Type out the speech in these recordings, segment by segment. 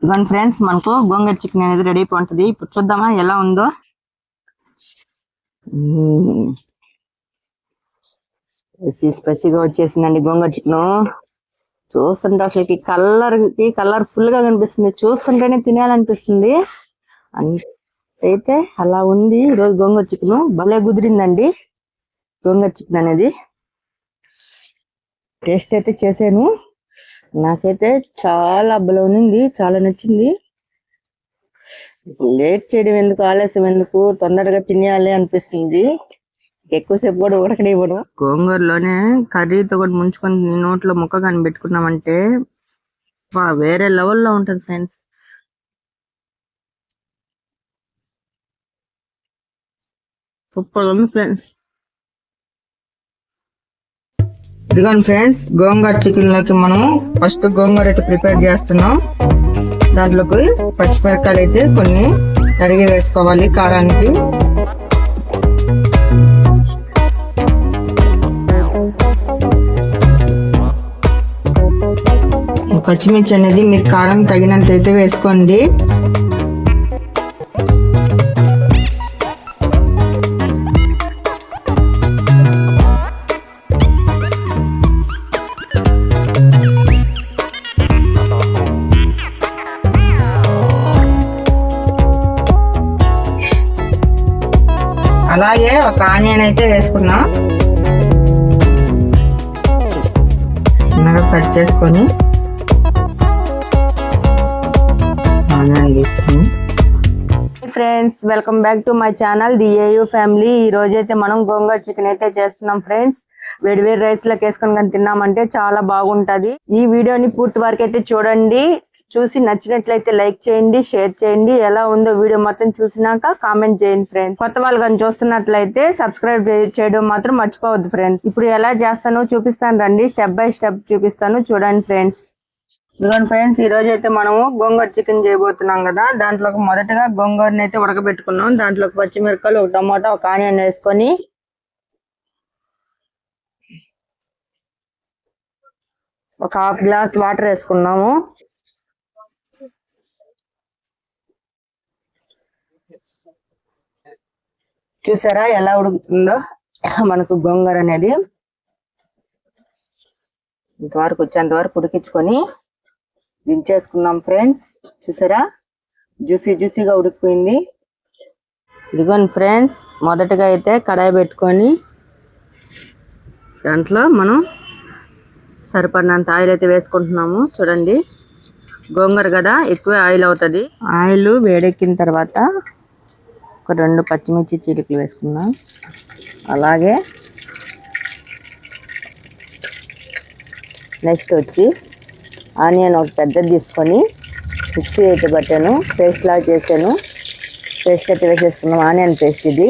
ఇదిగోండి ఫ్రెండ్స్, మనకు గోంగూర చికెన్ అనేది రెడీ అయిపోతుంది. ఇప్పుడు చూద్దామా ఎలా ఉందో. స్పైసీగా వచ్చేసిందండి గోంగూర చికెన్. చూస్తుంటే అసలుకి కలర్ఫుల్ గా కనిపిస్తుంది. చూస్తుంటేనే తినాలనిపిస్తుంది. అయితే అలా ఉంది ఈరోజు గోంగూర చికెన్. భలే కుదిరిందండి గోంగూర చికెన్ అనేది. టేస్ట్ అయితే చేశాను, నాకైతే చాలా భలే ఉంది, చాలా నచ్చింది. లేట్ చేయడం ఎందుకు, ఆలస్యం ఎందుకు, తొందరగా తినేయాలి అనిపిస్తుంది. ఎక్కువసేపు కూడా ఉడకనివ్వను. గోంగూరలోనే కర్రీతో కూడా ముంచుకొని నోట్లో ముక్క కానీ పెట్టుకున్నామంటే వేరే లెవెల్లో ఉంటుంది ఫ్రెండ్స్. సూపర్ ఉంది ఫ్రెండ్స్. ఇదిగోండి ఫ్రెండ్స్, గోంగూర చికెన్ లోకి మనం ఫస్ట్ గోంగూర అయితే ప్రిపేర్ చేస్తున్నాం. దాంట్లోకి పచ్చిమిరపకాయలు అయితే కొన్ని తరిగి వేసుకోవాలి కారానికి. పచ్చిమిర్చి అనేది మీరు కారం తగినంత అయితే వేసుకోండి. అలాగే ఒక ఆనియన్ అయితే వేసుకున్నా, కట్ చేసుకొని friends, welcome back to my channel DAU family. ఈ రోజు అయితే మనం గోంగూర చికెన్ అయితే చేస్తున్నాం ఫ్రెండ్స్. వేడివేడి రైస్ లోకి వేసుకొని కానీ తిన్నామంటే చాలా బాగుంటది. ఈ వీడియోని పూర్తి వరకు అయితే చూడండి. చూసి నచ్చినట్లయితే లైక్ చేయండి, షేర్ చేయండి. ఎలా ఉందో వీడియో మొత్తం చూసినాక కామెంట్ చేయండి ఫ్రెండ్స్. కొత్త వాళ్ళు కానీ చూస్తున్నట్లయితే సబ్స్క్రైబ్ చేయడం మాత్రం మర్చిపోవద్దు ఫ్రెండ్స్. ఇప్పుడు ఎలా చేస్తానో చూపిస్తాను రండి, స్టెప్ బై స్టెప్ చూపిస్తాను, చూడండి ఫ్రెండ్స్. ఇదిగోండి ఫ్రెండ్స్, ఈ రోజు అయితే మనము గోంగూర చికెన్ చేయబోతున్నాం కదా. దాంట్లోకి మొదటగా గోంగూరని అయితే ఉడకబెట్టుకున్నాం. దాంట్లోకి పచ్చిమిరపకాయలు, ఒక టమాటా, ఒక ఆనియన్ వేసుకొని ఒక హాఫ్ గ్లాస్ వాటర్ వేసుకున్నాము. చూసారా ఎలా ఉడుకుతుందో మనకు గోంగూర అనేది. ఇంతవరకు వచ్చేంత వరకు ఉడికించుకొని దించేసుకున్నాం ఫ్రెండ్స్. చూసారా జ్యూసీగా ఉడికిపోయింది. ఇదిగోండి ఫ్రెండ్స్, మొదటగా అయితే కడాయి పెట్టుకొని దాంట్లో మనం సరిపడినంత ఆయిల్ అయితే వేసుకుంటున్నాము. చూడండి, గోంగూర కదా ఎక్కువ ఆయిల్ అవుతుంది. ఆయిల్ వేడెక్కిన తర్వాత ఒక 2 పచ్చిమిర్చి చీలికలు వేసుకున్నాం. అలాగే నెక్స్ట్ వచ్చి ఆనియన్ ఒక పెద్దది తీసుకొని మిక్సీ అయితే పట్టాను, పేస్ట్ లాగా చేశాను. పేస్ట్ అయితే వేసేసుకున్నాం, ఆనియన్ పేస్ట్ ఇది.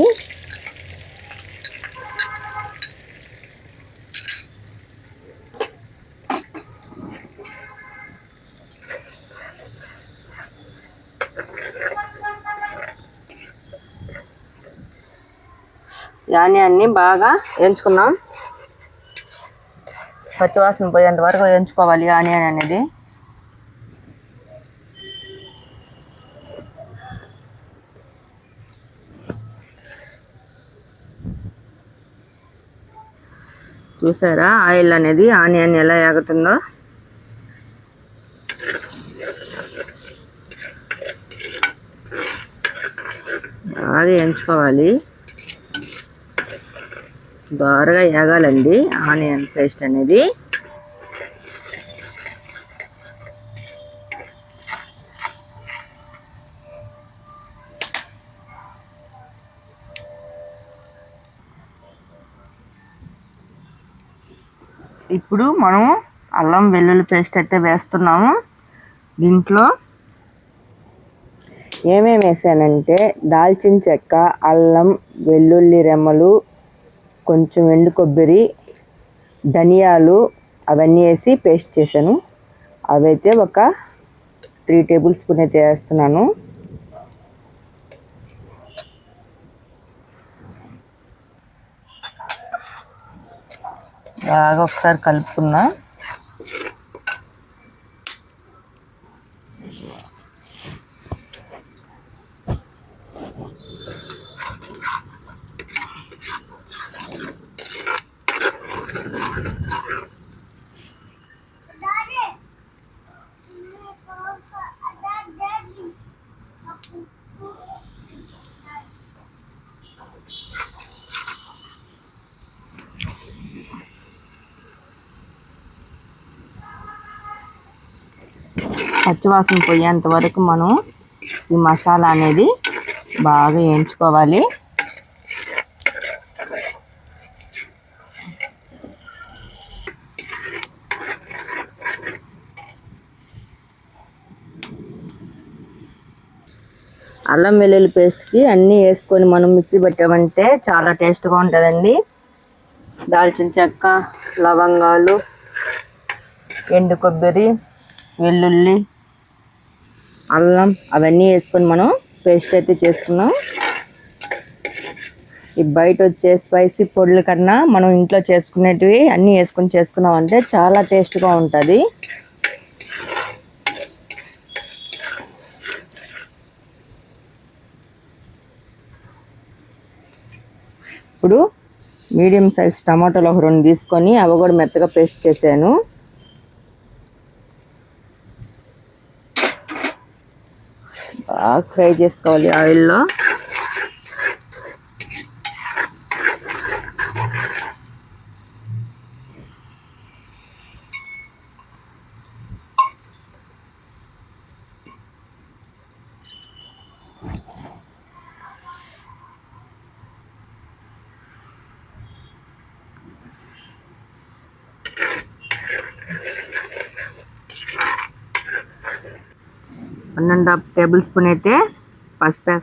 ఆనియన్ని బాగా వేయించుకున్నాం, పచ్చివాసన పోయేంత వరకు వేయించుకోవాలి ఆనియన్ అనేది. చూసారా ఆయిల్ అనేది ఆనియన్ ఎలా ఎగుతుందో. బాగా వేయించుకోవాలి, బాగా ఎగాలండి ఆనియన్ పేస్ట్ అనేది. ఇప్పుడు మనం అల్లం వెల్లుల్లి పేస్ట్ అయితే వేస్తున్నాము. దీంట్లో ఏమేమి వేసానంటే దాల్చిన చెక్క, అల్లం, వెల్లుల్లి రెమ్మలు, కొంచెం ఎండు కొబ్బరి, ధనియాలు అవన్నీ వేసి పేస్ట్ చేశాను. అవైతే ఒక 3 టేబుల్ స్పూన్ అయితే వేస్తున్నాను. బాగా ఒకసారి కలుపుకున్నా. పచ్చివాసన పోయేంత వరకు మనం ఈ మసాలా అనేది బాగా వేయించుకోవాలి. అల్లం వెల్లుల్లి పేస్ట్కి అన్నీ వేసుకొని మనం మిక్సీ పెట్టామంటే చాలా టేస్ట్గా ఉంటుందండి. దాల్చిన చెక్క, లవంగాలు, ఎండు కొబ్బరి, వెల్లుల్లి, అల్లం అవన్నీ వేసుకొని మనం పేస్ట్ అయితే చేసుకున్నాం. ఈ బయట వచ్చే స్పైసీ పొడుల కన్నా మనం ఇంట్లో చేసుకునేటివి అన్నీ వేసుకొని చేసుకున్నాం అంటే చాలా టేస్ట్గా ఉంటుంది. ఇప్పుడు మీడియం సైజ్ టమాటాలు ఒక 2 తీసుకొని అవి కూడా మెత్తగా పేస్ట్ చేశాను. బాగా ఫ్రై చేసుకోవాలి ఆయిల్లో. One and half table spoon అయితే పసుపు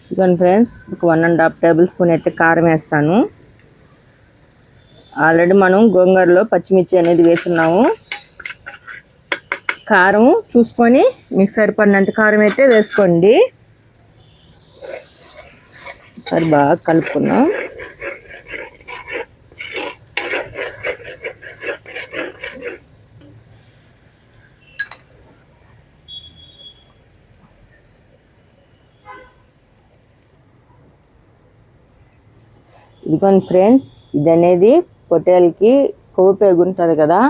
ఇదిగోండి ఫ్రెండ్స్, ఒక 1.5 టేబుల్ స్పూన్ అయితే కారం వేస్తాను. ఆల్రెడీ మనం గోంగూరలో పచ్చిమిర్చి అనేది వేస్తున్నాము. కారం చూసుకొని మీకు సరిపడినంత కారం అయితే వేసుకోండి. సరే బాగా కలుపుకున్నాం. ఇదిగోండి ఫ్రెండ్స్, ఇది అనేది పొట్టేలకి కొవ్వు పేగు ఉంటుంది కదా,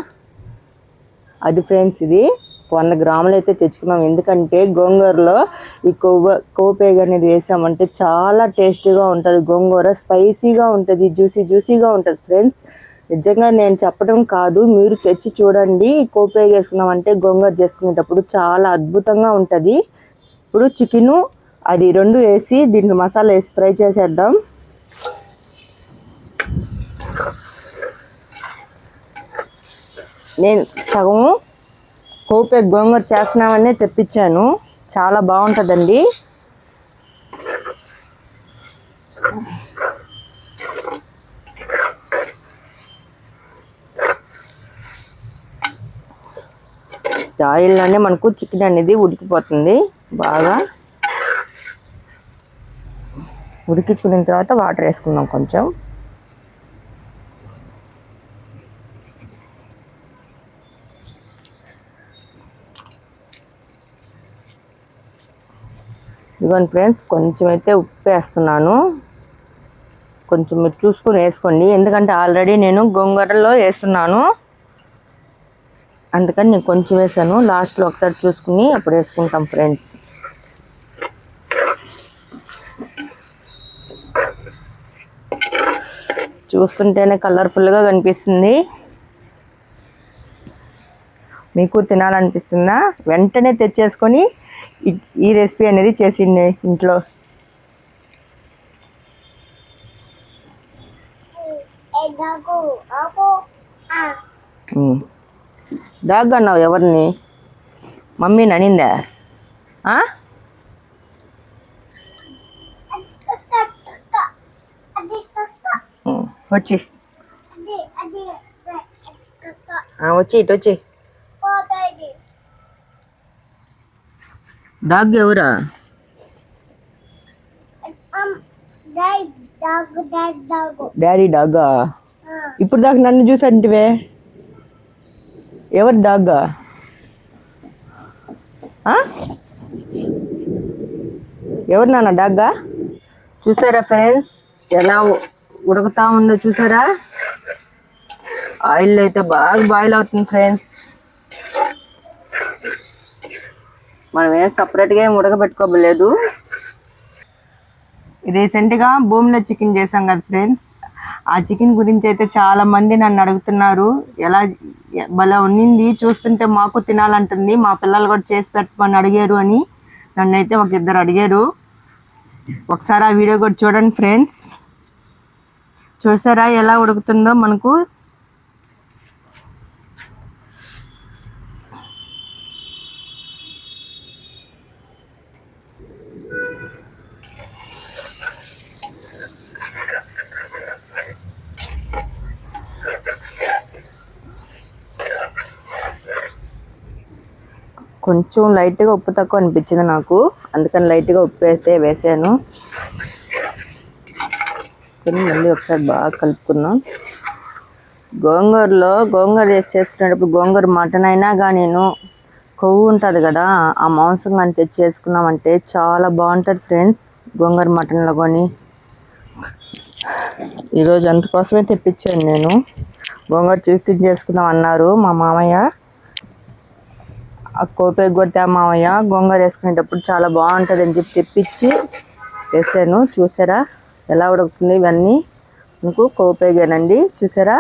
అది ఫ్రెండ్స్. ఇది 100 గ్రాములు అయితే తెచ్చుకున్నాం. ఎందుకంటే గోంగూరలో ఈ కొవ్వు పేగు అనేది వేసామంటే చాలా టేస్టీగా ఉంటుంది. గోంగూర స్పైసీగా ఉంటుంది, జ్యూసీగా ఉంటుంది ఫ్రెండ్స్. నిజంగా నేను చెప్పడం కాదు, మీరు తెచ్చి చూడండి. కొవ్వు పేగు వేసుకున్నామంటే గోంగూర చేసుకునేటప్పుడు చాలా అద్భుతంగా ఉంటుంది. ఇప్పుడు చికెను అది 2 వేసి దీంట్లో మసాలా వేసి ఫ్రై చేసేద్దాం. నేను సగం కోపే గోంగూర చేస్తున్నామని తెప్పించాను. చాలా బాగుంటుందండి. ఆయిల్లోనే మనకు చికెన్ అనేది ఉడికిపోతుంది. బాగా ఉడికించుకున్న తర్వాత వాటర్ వేసుకుందాం కొంచెం. ఇదిగోండి ఫ్రెండ్స్, కొంచెం అయితే ఉప్పు వేస్తున్నాను. కొంచెం మీరు చూసుకొని వేసుకోండి, ఎందుకంటే ఆల్రెడీ నేను గోంగూరలో వేస్తున్నాను. అందుకని నేను కొంచెం వేసాను. లాస్ట్లో ఒకసారి చూసుకుని అప్పుడు వేసుకుంటాం ఫ్రెండ్స్. చూస్తుంటేనే కలర్ఫుల్గా కనిపిస్తుంది. మీకు తినాలనిపిస్తుందా? వెంటనే తెచ్చేసుకొని ఈ రెసిపీ అనేది చేసిండే ఇంట్లో. డాగ్ అన్నావు ఎవరిని? మమ్మీని అనిందా? వచ్చి ఇటు వచ్చి. డాగ్ ఎవరా? డాడీ డాగా? ఇప్పుడు దాకా నన్ను చూసంటివే. ఎవరు డాగా? ఎవరు నాన్న డాగా? చూసారా ఫ్రెండ్స్ ఎలా ఉడుకుతా ఉందో చూసారా? ఆయిల్ అయితే బాగా బాయిల్ అవుతుంది ఫ్రెండ్స్. మనం ఏం సపరేట్గా ఏం ఉడకబెట్టుకోలేదు. రీసెంట్గా భూమిలో చికెన్ చేసాం కదా ఫ్రెండ్స్, ఆ చికెన్ గురించి అయితే చాలా మంది నన్ను అడుగుతున్నారు. ఎలా భలే ఉన్నింది, చూస్తుంటే మాకు తినాలంటుంది, మా పిల్లలు కూడా చేసి పెట్టమని అడిగారు అని నన్నైతే ఒక ఇద్దరు అడిగారు. ఒకసారి ఆ వీడియో కూడా చూడండి ఫ్రెండ్స్. చూసారా ఎలా ఉడుకుతుందో మనకు. కొంచెం లైట్గా ఉప్పు తక్కువ అనిపించింది నాకు, అందుకని లైట్గా ఉప్పు వేసాను. మళ్ళీ ఒకసారి బాగా కలుపుకున్నాం. గోంగూర చేసుకునేటప్పుడు గోంగూర మటన్ అయినా కానీ కొవ్వు ఉంటుంది కదా, ఆ మాంసం కానీ తెచ్చి చేసుకున్నామంటే చాలా బాగుంటుంది ఫ్రెండ్స్. గోంగూర మటన్లో కొని ఈరోజు అందుకోసమే తెప్పించాను నేను. గోంగూర చికెన్ చేసుకుందాం అన్నారు మా మామయ్య. ఆ కోపే కొట్టే మామయ్య గోంగూర వేసుకునేటప్పుడు చాలా బాగుంటుంది అని చెప్పి తెప్పించి వేసాను. చూసారా ఎలా ఉడుకుతుంది. ఇవన్నీ మీకు కోపేగానండి, చూసారా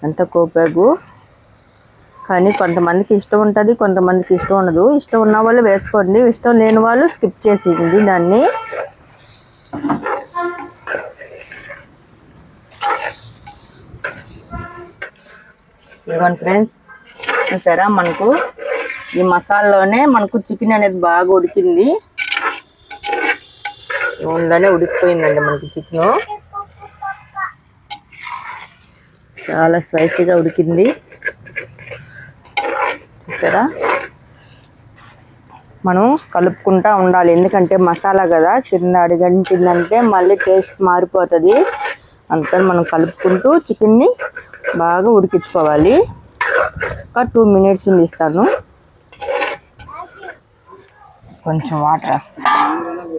అంత కోపేగు. కానీ కొంతమందికి ఇష్టం ఉంటుంది, కొంతమందికి ఇష్టం ఉండదు. ఇష్టం ఉన్న వాళ్ళు వేసుకోండి, ఇష్టం లేని వాళ్ళు స్కిప్ చేసేయండి దాన్ని. ఇదిగోండి ఫ్రెండ్స్, చూసారా మనకు ఈ మసాలాలోనే మనకు చికెన్ అనేది బాగా ఉడికింది. నూనెలోనే ఉడికిపోయిందండి మనకి చికెను. చాలా స్పైసీగా ఉడికింది చూసారా. మనం కలుపుకుంటూ ఉండాలి, ఎందుకంటే మసాలా కదా, కింద అడిగంటిందంటే మళ్ళీ టేస్ట్ మారిపోతుంది. అందుకని మనం కలుపుకుంటూ చికెన్ని బాగా ఉడికించుకోవాలి. ఒక 2 minutes ఇస్తాను. కొంచెం వాటర్ వేస్తాను.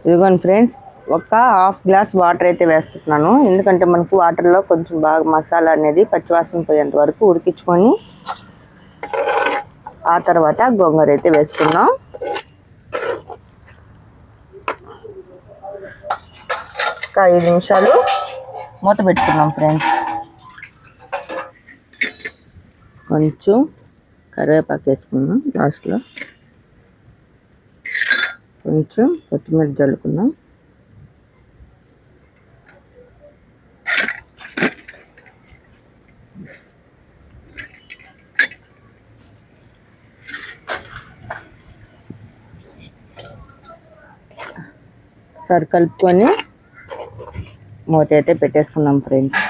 ఇదిగోండి ఫ్రెండ్స్, ఒక 1/2 glass వాటర్ అయితే వేస్తున్నాను. ఎందుకంటే మనకు వాటర్లో కొంచెం బాగా మసాలా అనేది పచ్చివాసన పోయేంత వరకు ఉడికించుకొని ఆ తర్వాత గోంగూర అయితే వేసుకున్నాం. ఒక 5 నిమిషాలు మూత పెట్టుకున్నాం ఫ్రెండ్స్. కొంచెం కరివేపాకు వేసుకున్నాం లాస్ట్లో, కొంచెం కొత్తిమీర జల్లుకున్నాం. సరి కలుపుకొని మూత అయితే పెట్టేసుకున్నాం ఫ్రెండ్స్.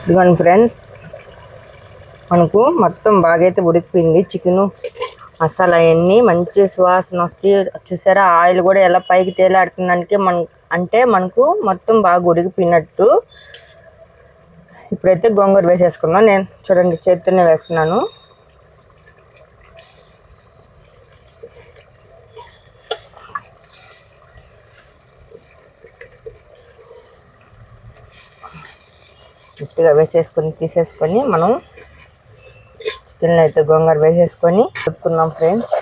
ఇదిగోండి ఫ్రెండ్స్, మనకు మొత్తం బాగా అయితే ఉడికిపోయింది చికెను. మసాలా అవన్నీ మంచి సువాసన వస్తే చూసారా, ఆయిల్ కూడా ఎలా పైకి తేలాడుతుందానికి మనకు మొత్తం బాగా ఉడికిపోయినట్టు. ఇప్పుడైతే గోంగూర వేసేసుకుందాం. నేను చూడండి చేతితోనే వేస్తున్నాను. గట్టిగా తీసేసుకొని మనం చికెన్ అయితే గోంగూర వేసేసుకొని కలుపుకున్నాం ఫ్రెండ్స్.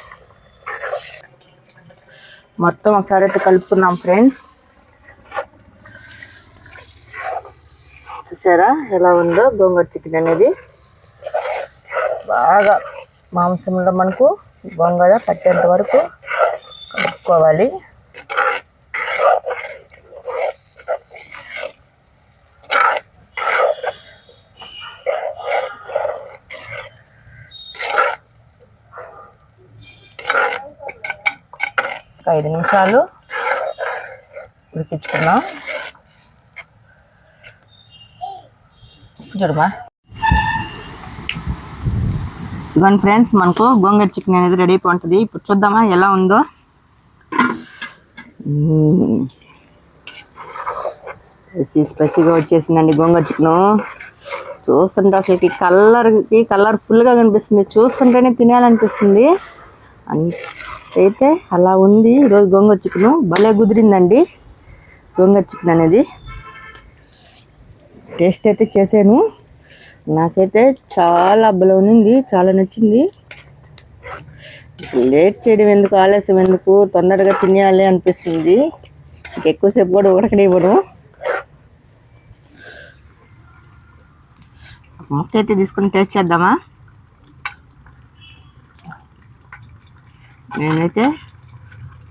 మొత్తం ఒకసారి అయితే కలుపుకున్నాం ఫ్రెండ్స్. చూసారా ఎలా ఉందో గోంగూర చికెన్ అనేది. బాగా మాంసంలో మనకు గోంగూర పట్టేంత వరకు కలుపుకోవాలి. ఒక 5 నిమిషాలు ఉడికించుకున్నాం. చూడమా ఇదిగోండి ఫ్రెండ్స్, మనకు గోంగూర చికెన్ అనేది రెడీ అయిపోయి ఉంటుంది. ఇప్పుడు చూద్దామా ఎలా ఉందో. స్పైసీగా వచ్చేసిందండి గోంగూర చికెను. చూస్తుంటే అసలుకి కలర్ఫుల్గా కనిపిస్తుంది, చూస్తుంటేనే తినాలనిపిస్తుంది. అయితే అలా ఉంది ఈరోజు గోంగూర చికెను. భలే కుదిరిందండి గోంగూర చికెన్ అనేది. టేస్ట్ అయితే చేశాను, నాకైతే చాలా అబ్బలవునింది, చాలా నచ్చింది. లేట్ చేయడం ఎందుకు, ఆలస్యం ఎందుకు, తొందరగా తినేయాలి అనిపిస్తుంది. ఎక్కువసేపు కూడా ఉడకనివ్వను. ముక్క అయితే తీసుకొని టేస్ట్ చేద్దామా? నేనైతే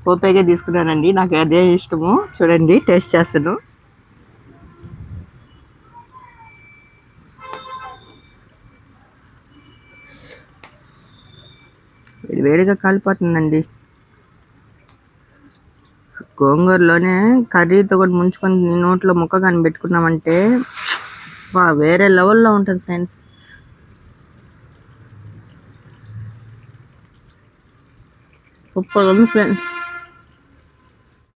పోపేగా తీసుకున్నానండి, నాకు అదే ఇష్టము. చూడండి టేస్ట్ చేస్తాను. వేడిగా కాలిపోతుందండి. గోంగూరలోనే కర్రీతో కూడా ముంచుకొని నోట్లో ముక్క కానీ పెట్టుకున్నామంటే వేరే లెవెల్లో ఉంటుంది ఫ్రెండ్స్. సూపర్ ఉంది ఫ్రెండ్స్.